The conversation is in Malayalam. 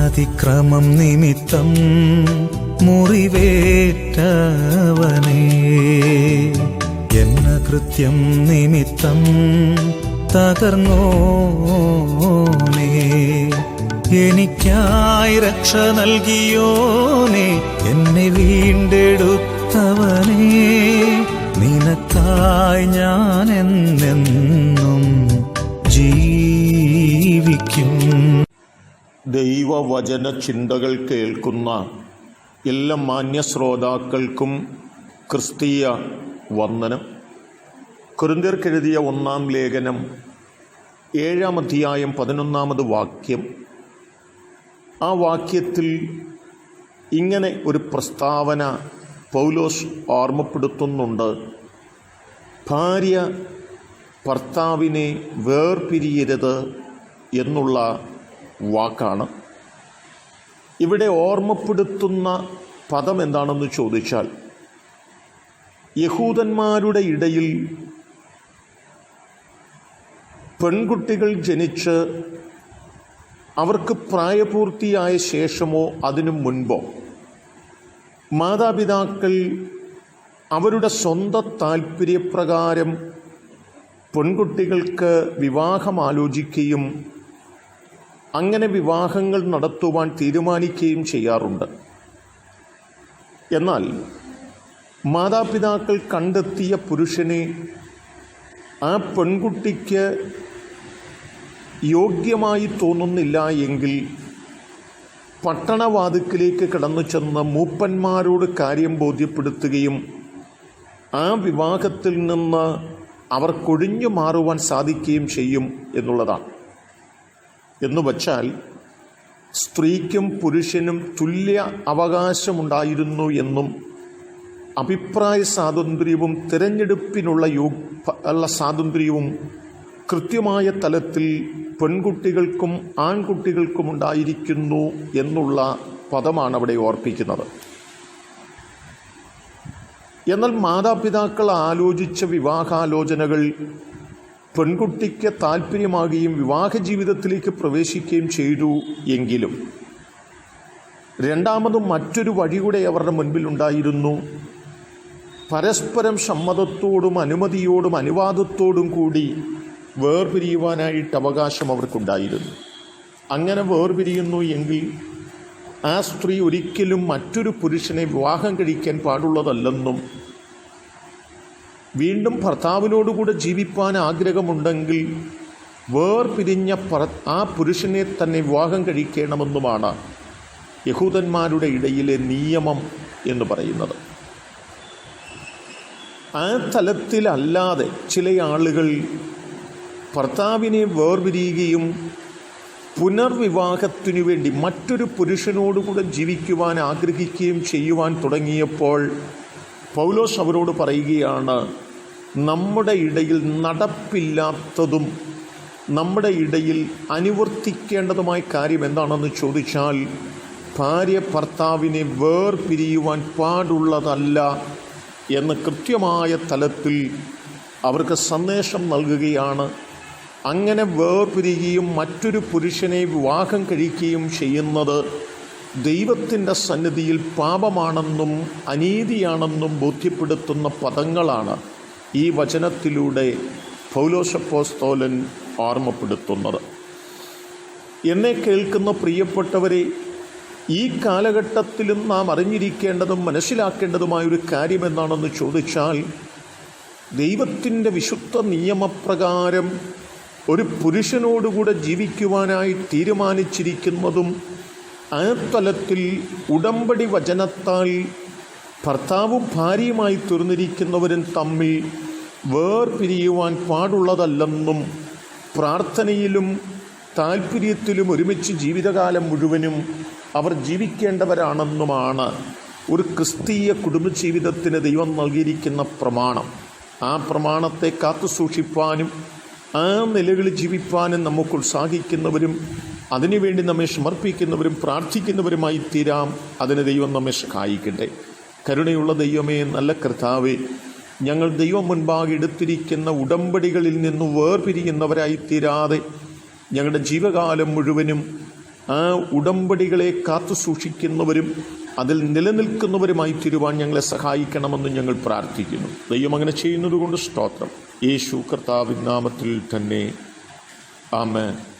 എന്നതിക്രമം നിമിത്തം മുറിവേറ്റവനേ, എന്ന കൃത്യം നിമിത്തം തകർന്നോനേ, എനിക്കായി രക്ഷ നൽകിയോനേ, എന്നെ വീണ്ടെടുത്തവനേ, നിനക്കായി ഞാൻ എന്നെന്നും ജീവിക്കും. ദൈവവചന ചിന്തകൾ കേൾക്കുന്ന എല്ലാ മാന്യ ശ്രോതാക്കൾക്കും ക്രിസ്തീയ വന്ദനം. കൊരിന്ത്യർക്കെഴുതിയ 1-ാം ലേഖനം 7-ാം അധ്യായം 11-ാമത് വാക്യം. ആ വാക്യത്തിൽ ഇങ്ങനെ ഒരു പ്രസ്താവന പൗലോസ് ഓർമ്മപ്പെടുത്തുന്നുണ്ട്. ഭാര്യ ഭർത്താവിനെ വേർപിരിയരുത് എന്നുള്ള വാക്കാണ്. ഇവിടെ ഓർമ്മപ്പെടുത്തുന്ന പദം എന്താണെന്ന് ചോദിച്ചാൽ, യഹൂദന്മാരുടെ ഇടയിൽ പെൺകുട്ടികൾ ജനിച്ച് അവർക്ക് പ്രായപൂർത്തിയായ ശേഷമോ അതിനു മുൻപോ മാതാപിതാക്കൾ അവരുടെ സ്വന്തം താൽപ്പര്യപ്രകാരം പെൺകുട്ടികൾക്ക് വിവാഹം ആലോചിക്കുകയും അങ്ങനെ വിവാഹങ്ങൾ നടത്തുവാൻ തീരുമാനിക്കുകയും ചെയ്യാറുണ്ട്. എന്നാൽ മാതാപിതാക്കൾ കണ്ടെത്തിയ പുരുഷനെ ആ പെൺകുട്ടിക്ക് യോഗ്യമായി തോന്നുന്നില്ല എങ്കിൽ പട്ടണവാതിക്കലേക്ക് കടന്നു ചെന്ന് മൂപ്പന്മാരോട് കാര്യം ബോധ്യപ്പെടുത്തുകയും ആ വിവാഹത്തിൽ നിന്ന് അവർക്കൊഴിഞ്ഞു മാറുവാൻ സാധിക്കുകയും ചെയ്യും എന്നുള്ളതാണ്. എന്നുവച്ചാൽ സ്ത്രീക്കും പുരുഷനും തുല്യ അവകാശമുണ്ടായിരുന്നു എന്നും അഭിപ്രായ സ്വാതന്ത്ര്യവും തിരഞ്ഞെടുപ്പിനുള്ള സ്വാതന്ത്ര്യവും കൃത്യമായ തലത്തിൽ പെൺകുട്ടികൾക്കും ആൺകുട്ടികൾക്കും ഉണ്ടായിരിക്കുന്നു എന്നുള്ള പദമാണ് അവിടെ ഓർപ്പിക്കുന്നത്. എന്നാൽ മാതാപിതാക്കൾ ആലോചിച്ച വിവാഹാലോചനകൾ പെൺകുട്ടിക്ക് താല്പര്യമാകുകയും വിവാഹ ജീവിതത്തിലേക്ക് പ്രവേശിക്കുകയും ചെയ്തു എങ്കിലും രണ്ടാമതും മറ്റൊരു വഴി കൂടെ അവരുടെ മുൻപിലുണ്ടായിരുന്നു. പരസ്പരം സമ്മതത്തോടും അനുമതിയോടും അനുവാദത്തോടും കൂടി വേർപിരിയുവാനായിട്ട് അവകാശം അവർക്കുണ്ടായിരുന്നു. അങ്ങനെ വേർപിരിയുന്നു എങ്കിൽ ആ സ്ത്രീ ഒരിക്കലും മറ്റൊരു പുരുഷനെ വിവാഹം കഴിക്കാൻ പാടുള്ളതല്ലെന്നും വീണ്ടും ഭർത്താവിനോടുകൂടെ ജീവിപ്പാൻ ആഗ്രഹമുണ്ടെങ്കിൽ വേർപിരിഞ്ഞ ആ പുരുഷനെ തന്നെ വിവാഹം കഴിക്കണമെന്നുമാണ് യഹൂദന്മാരുടെ ഇടയിലെ നിയമം എന്ന് പറയുന്നത്. ആ തലത്തിലല്ലാതെ ചില ആളുകൾ ഭർത്താവിനെ വേർപിരിയുകയും പുനർവിവാഹത്തിനു വേണ്ടി മറ്റൊരു പുരുഷനോടുകൂടെ ജീവിക്കുവാൻ ആഗ്രഹിക്കുകയും ചെയ്യുവാൻ തുടങ്ങിയപ്പോൾ പൗലോസ് അവരോട് പറയുകയാണ്, നമ്മുടെ ഇടയിൽ നടപ്പില്ലാത്തതും നമ്മുടെ ഇടയിൽ അനുവർത്തിക്കേണ്ടതുമായ കാര്യം എന്താണെന്ന് ചോദിച്ചാൽ, ഭാര്യ ഭർത്താവിനെ വേർപിരിയുവാൻ പാടുള്ളതല്ല എന്ന് കൃത്യമായ തലത്തിൽ അവർക്ക് സന്ദേശം നൽകുകയാണ്. അങ്ങനെ വേർപിരിയുകയും മറ്റൊരു പുരുഷനെ വിവാഹം കഴിക്കുകയും ചെയ്യുന്നത് ദൈവത്തിൻ്റെ സന്നിധിയിൽ പാപമാണെന്നും അനീതിയാണെന്നും ബോധ്യപ്പെടുത്തുന്ന പദങ്ങളാണ് ഈ വചനത്തിലൂടെ പൗലോസ് അപ്പോസ്തലൻ ഓർമ്മപ്പെടുത്തുന്നത്. എന്നെ കേൾക്കുന്ന പ്രിയപ്പെട്ടവരെ, ഈ കാലഘട്ടത്തിലും നാം അറിഞ്ഞിരിക്കേണ്ടതും മനസ്സിലാക്കേണ്ടതുമായൊരു കാര്യം എന്താണെന്ന് ചോദിച്ചാൽ, ദൈവത്തിൻ്റെ വിശുദ്ധ നിയമപ്രകാരം ഒരു പുരുഷനോടുകൂടെ ജീവിക്കുവാനായി തീരുമാനിച്ചിരിക്കുന്നതും ആ തലത്തിൽ ഉടമ്പടി വചനത്താൽ ഭർത്താവും ഭാര്യയുമായി തീർന്നിരിക്കുന്നവരും തമ്മിൽ വേർപിരിയുവാൻ പാടുള്ളതല്ലെന്നും പ്രാർത്ഥനയിലും താൽപ്പര്യത്തിലും ഒരുമിച്ച് ജീവിതകാലം മുഴുവനും അവർ ജീവിക്കേണ്ടവരാണെന്നുമാണ് ഒരു ക്രിസ്തീയ കുടുംബജീവിതത്തിന് ദൈവം നൽകിയിരിക്കുന്ന പ്രമാണം. ആ പ്രമാണത്തെ കാത്തു സൂക്ഷിപ്പാനും ആ നിലകളിൽ ജീവിപ്പാനും നമുക്ക് ഉത്സാഹിക്കുന്നവരും അതിനുവേണ്ടി നമ്മെ സമർപ്പിക്കുന്നവരും പ്രാർത്ഥിക്കുന്നവരുമായി തീരാം. അതിന് ദൈവം നമ്മെ സഹായിക്കട്ടെ. കരുണയുള്ള ദൈവമേ, നല്ല കർത്താവേ, ഞങ്ങൾ ദൈവം മുൻപാകെ എടുത്തിരിക്കുന്ന ഉടമ്പടികളിൽ നിന്ന് വേർപിരിയുന്നവരായി തീരാതെ ഞങ്ങളുടെ ജീവകാലം മുഴുവനും ആ ഉടമ്പടികളെ കാത്തു സൂക്ഷിക്കുന്നവരും അതിൽ നിലനിൽക്കുന്നവരുമായി തീരുവാൻ ഞങ്ങളെ സഹായിക്കണമെന്ന് ഞങ്ങൾ പ്രാർത്ഥിക്കുന്നു. ദൈവം അങ്ങനെ ചെയ്യുന്നത് കൊണ്ട് സ്തോത്രം. യേശു കർത്താവിൻ നാമത്തിൽ തന്നെ ആമേൻ.